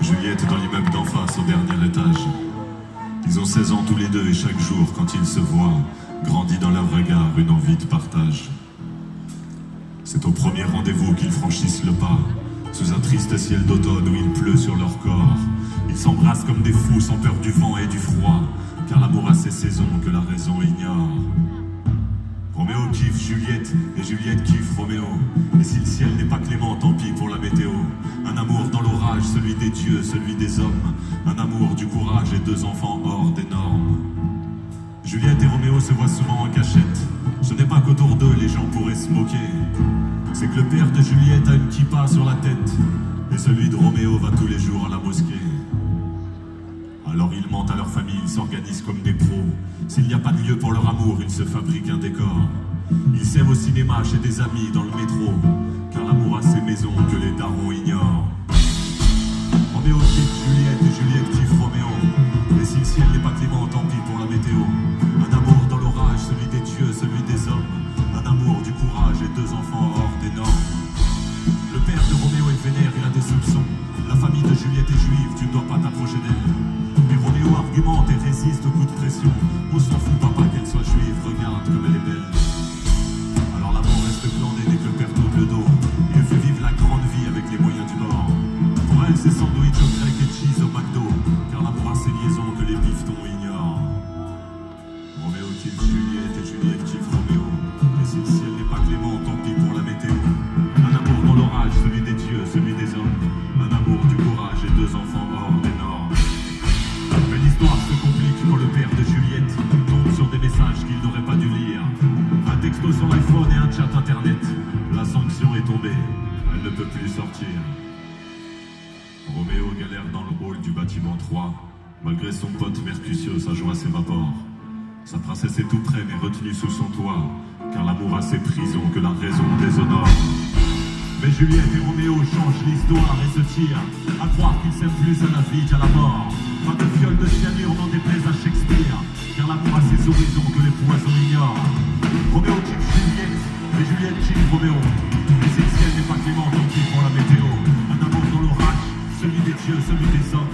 Juliette dans l'immeuble d'en face au dernier étage. Ils ont 16 ans tous les deux et chaque jour quand ils se voient, grandit dans leur regard une envie de partage. C'est au premier rendez-vous qu'ils franchissent le pas, sous un triste ciel d'automne où il pleut sur leur corps. Ils s'embrassent comme des fous sans peur du vent et du froid, car l'amour a ses saisons que la raison ignore. Roméo kiffe Juliette et Juliette kiffe Roméo. Et si le ciel n'est pas clément, tant pis pour la météo. Un amour dans l'orage, celui des dieux, celui des hommes. Un amour du courage et deux enfants hors des normes. Juliette et Roméo se voient souvent en cachette. Ce n'est pas qu'autour d'eux les gens pourraient se moquer. C'est que le père de Juliette a une kippa sur la tête et celui de Roméo va tous les jours à la mosquée. Alors ils mentent à leur famille, ils s'organisent comme des pros. S'il n'y a pas de lieu pour leur amour, ils se fabriquent un décor. Ils s'aiment au cinéma, chez des amis, dans le métro, car l'amour a ses maisons que les darons ignorent. Roméo kiffe Juliette et Juliette kiffe Roméo. Et si le ciel n'est pas clément, tant pis pour la météo. Un amour dans l'orage, celui des dieux, celui des hommes. Un amour du courage et deux enfants hors des normes. Le père de Roméo est vénère, il a des soupçons. La famille de Juliette est juive, tu ne dois pas t'approcher d'elle. Mais Roméo argumente et résiste au coup de pression. On s'en fout papa qu'elle soit juive, regarde comme elle est belle. Alors l'amour reste glandé dès que le père tourne le dos. Et elle fait vivre la grande vie avec les moyens du bord. Pour elle c'est sandwich au grec et cheese au McDo, car l'amour a ses liaisons que les bifetons ignorent. Roméo kiffe Juliette et Juliette kiffe Roméo. Et si le ciel n'est pas clément, tant pis pour la météo. Un amour dans l'orage, celui des dieux, celui des hommes. Un amour du courage et deux enfants hors des normes. Mais l'histoire se complique quand le père de Juliette tombe sur des messages qu'il n'aurait pas dû lire. Un texto sur l'iPhone et un chat internet. La sanction est tombée, elle ne peut plus sortir. Roméo galère dans le hall du bâtiment 3. Malgré son pote Mercutio, sa joie s'évapore. Sa princesse est tout près mais retenue sous son toit, car l'amour a ses prisons que la raison déshonore. Mais Juliette et Roméo changent l'histoire et se tirent, à croire qu'ils s'aiment plus à la vie qu'à la mort. Pas de fiole de cyanure n'en déplaise à Shakespeare, car l'amour a ses horizons que les poissons ignorent. Roméo kiffe Juliette et Juliette kiffe Roméo. Et si le ciel n'est pas clément, tant pis pour la météo. Un amour dans l'orage, celui des dieux, celui des hommes.